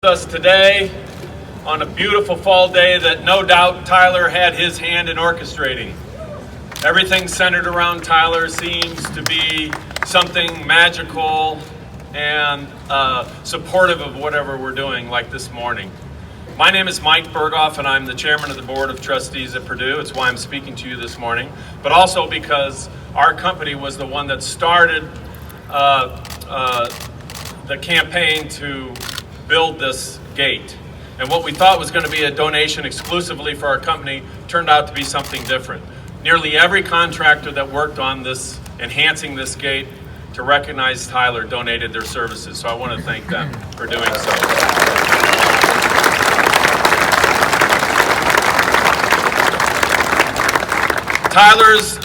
us today on a beautiful fall day that no doubt Tyler had his hand in orchestrating. Everything centered around Tyler seems to be something magical and supportive of whatever we're doing, like this morning. My name is Mike Berghoff, and I'm the chairman of the board of trustees at Purdue. It's why I'm speaking to you this morning, but also because our company was the one that started the campaign to build this gate. And what we thought was going to be a donation exclusively for our company turned out to be something different. Nearly every contractor that worked on this, enhancing this gate to recognize Tyler, donated their services. So I want to thank them for doing so. Tyler's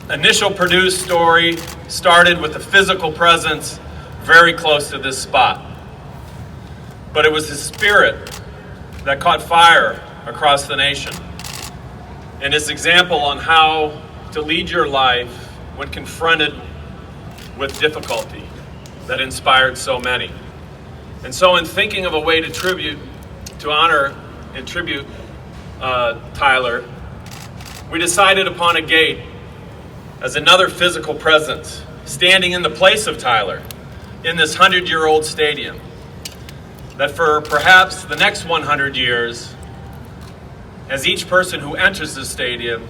initial Purdue story started with a physical presence very close to this spot. But it was his spirit that caught fire across the nation. And his example on how to lead your life when confronted with difficulty that inspired so many. And so in thinking of a way to honor and tribute Tyler, we decided upon a gate as another physical presence standing in the place of Tyler in this 100-year-old stadium, that for perhaps the next 100 years, as each person who enters the stadium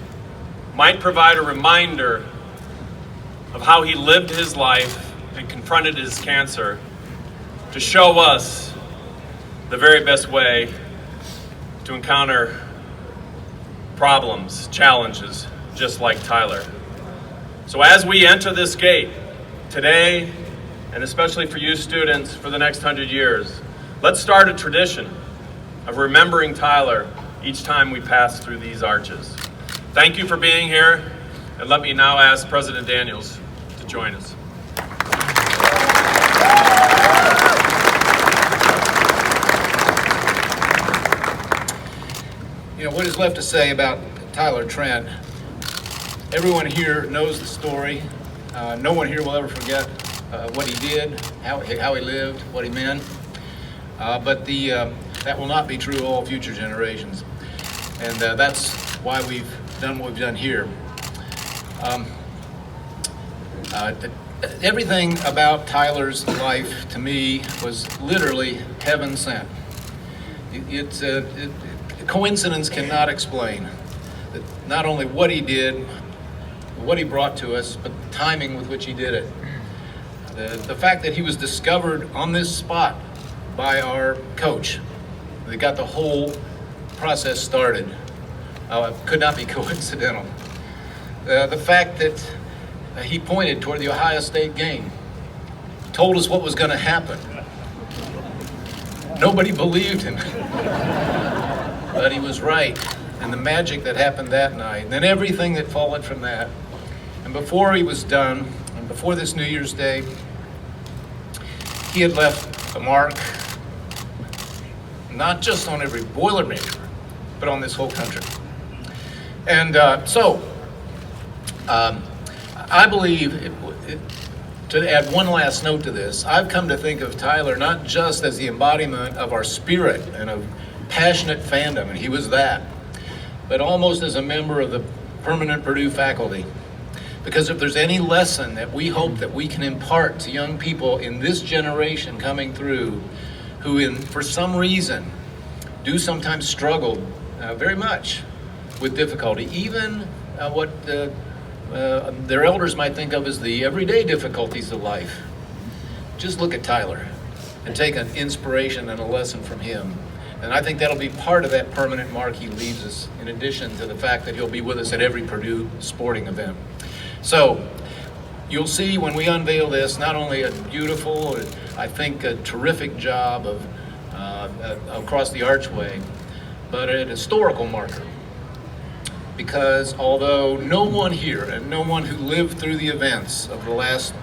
might provide a reminder of how he lived his life and confronted his cancer, to show us the very best way to encounter problems, challenges, just like Tyler. So as we enter this gate today, and especially for you students for the next 100 years, let's start a tradition of remembering Tyler each time we pass through these arches. Thank you for being here, and let me now ask President Daniels to join us. You know, what is left to say about Tyler Trent? Everyone here knows the story. No one here will ever forget what he did, how he lived, what he meant. But that will not be true of all future generations. And that's why we've done what we've done here. Everything about Tyler's life, to me, was literally heaven sent. Coincidence cannot explain that not only what he did, what he brought to us, but the timing with which he did it. The fact that he was discovered on this spot by our coach that got the whole process started could not be coincidental. The fact that he pointed toward the Ohio State game, told us what was going to happen. Nobody believed him, but he was right. And the magic that happened that night, and then everything that followed from that. And before he was done, and before this New Year's Day, he had left a mark, not just on every Boilermaker, but on this whole country. And so I believe, to add one last note to this, I've come to think of Tyler not just as the embodiment of our spirit and of passionate fandom, and he was that, but almost as a member of the permanent Purdue faculty. Because if there's any lesson that we hope that we can impart to young people in this generation coming through, who for some reason do sometimes struggle very much with difficulty, even what their elders might think of as the everyday difficulties of life. Just look at Tyler and take an inspiration and a lesson from him. And I think that'll be part of that permanent mark he leaves us, in addition to the fact that he'll be with us at every Purdue sporting event. So you'll see when we unveil this, not only a beautiful, I think a terrific job of across the archway, but an historical marker. Because although no one here and no one who lived through the events of the last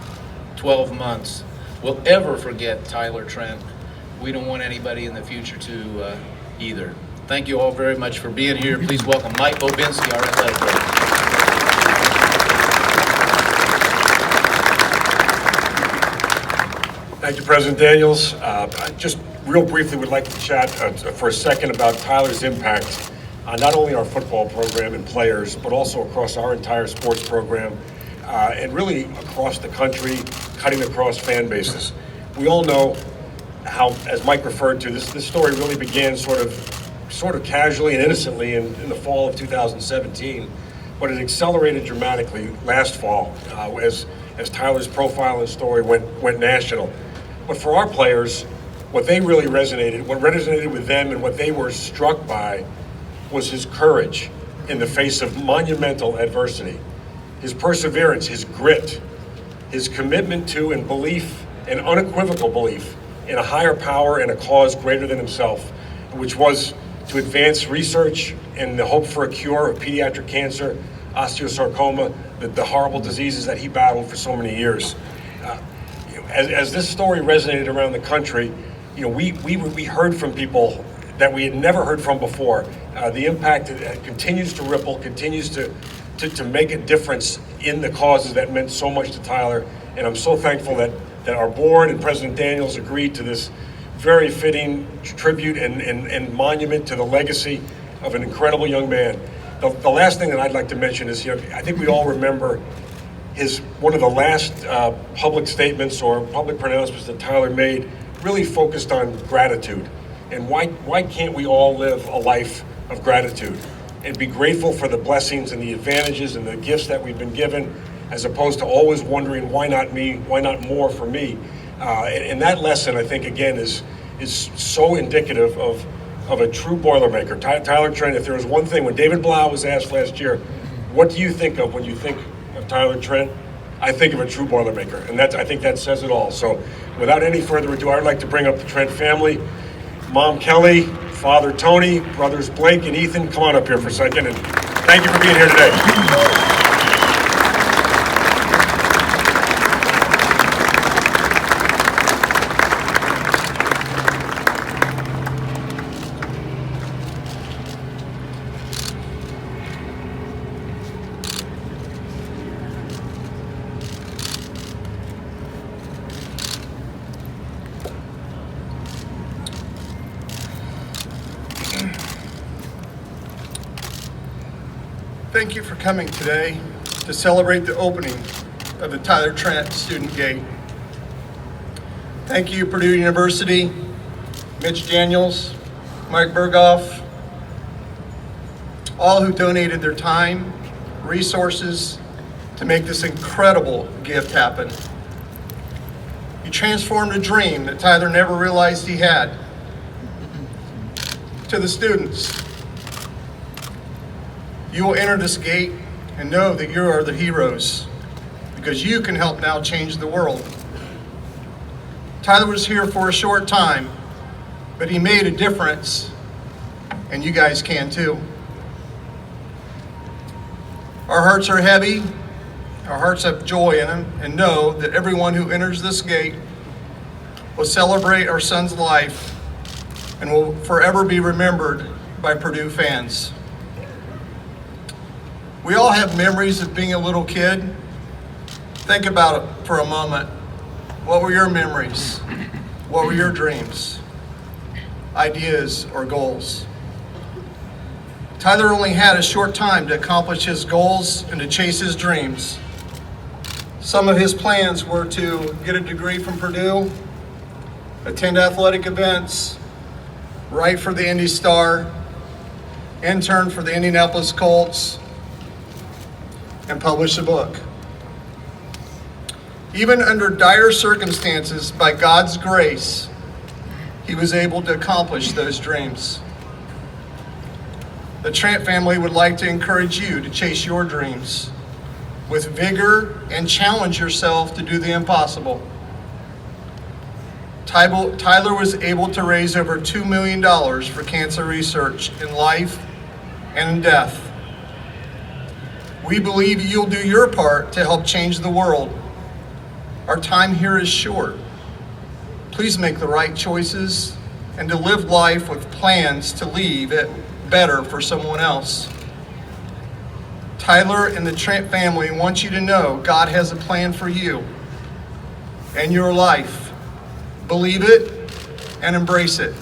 12 months will ever forget Tyler Trent, we don't want anybody in the future to either. Thank you all very much for being here. Please welcome Mike Bobinski, our athletic director. Thank you, President Daniels. I just real briefly would like to chat for a second about Tyler's impact on not only our football program and players, but also across our entire sports program, and really across the country, cutting across fan bases. We all know how, as Mike referred to, this story really began sort of casually and innocently in the fall of 2017, but it accelerated dramatically last fall as Tyler's profile and story went national. But for our players, what resonated with them and what they were struck by was his courage in the face of monumental adversity, his perseverance, his grit, his commitment to and belief, an unequivocal belief in a higher power and a cause greater than himself, which was to advance research and the hope for a cure of pediatric cancer, osteosarcoma, the horrible diseases that he battled for so many years. As this story resonated around the country, we heard from people that we had never heard from before. The impact continues to ripple, continues to make a difference in the causes that meant so much to Tyler. And I'm so thankful that our board and President Daniels agreed to this very fitting tribute and monument to the legacy of an incredible young man. The last thing that I'd like to mention is, I think we all remember one of the last public statements or public pronouncements that Tyler made really focused on gratitude. And why can't we all live a life of gratitude and be grateful for the blessings and the advantages and the gifts that we've been given, as opposed to always wondering, why not me, why not more for me? And that lesson, I think, again, is so indicative of a true Boilermaker. Tyler Trent, if there was one thing, when David Blau was asked last year, what do you think of when you think of Tyler Trent? I think of a true Boilermaker, and I think that says it all. So without any further ado, I'd like to bring up the Trent family. Mom Kelly, Father Tony, brothers Blake and Ethan, come on up here for a second, and thank you for being here today. Thank you for coming today to celebrate the opening of the Tyler Trent Student Gate. Thank you, Purdue University, Mitch Daniels, Mike Berghoff, all who donated their time, resources to make this incredible gift happen. You transformed a dream that Tyler never realized he had. To the students, you will enter this gate and know that you are the heroes, because you can help now change the world. Tyler was here for a short time, but he made a difference, and you guys can too. Our hearts are heavy, our hearts have joy in them, and know that everyone who enters this gate will celebrate our son's life and will forever be remembered by Purdue fans. We all have memories of being a little kid. Think about it for a moment. What were your memories? What were your dreams, ideas, or goals? Tyler only had a short time to accomplish his goals and to chase his dreams. Some of his plans were to get a degree from Purdue, attend athletic events, write for the Indy Star, intern for the Indianapolis Colts, and publish a book. Even under dire circumstances, by God's grace, he was able to accomplish those dreams. The Trent family would like to encourage you to chase your dreams with vigor and challenge yourself to do the impossible. Tyler was able to raise over $2 million for cancer research in life and in death. We believe you'll do your part to help change the world. Our time here is short. Please make the right choices and to live life with plans to leave it better for someone else. Tyler and the Trent family want you to know God has a plan for you and your life, believe it, and embrace it.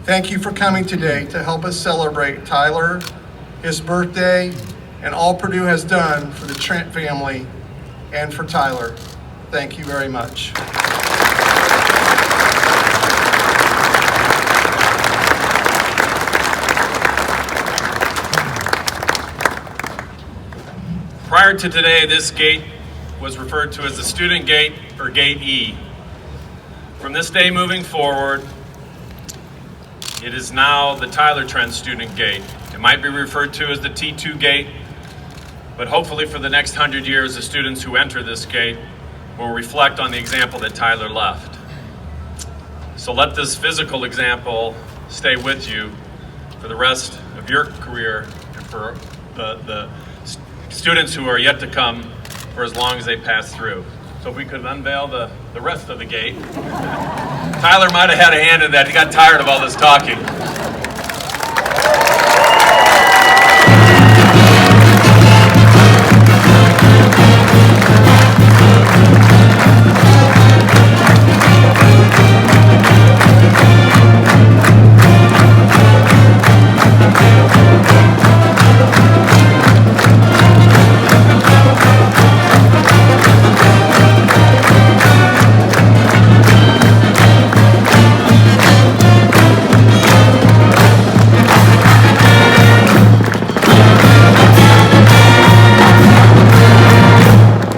Thank you for coming today to help us celebrate Tyler, his birthday, and all Purdue has done for the Trent family and for Tyler. Thank you very much. Prior to today, this gate was referred to as the student gate or gate E. From this day moving forward, it is now the Tyler Trent student gate. It might be referred to as the T2 gate, but hopefully for the next 100 years, the students who enter this gate will reflect on the example that Tyler left. So let this physical example stay with you for the rest of your career and for the students who are yet to come for as long as they pass through. So if we could unveil the rest of the gate. Tyler might have had a hand in that. He got tired of all this talking.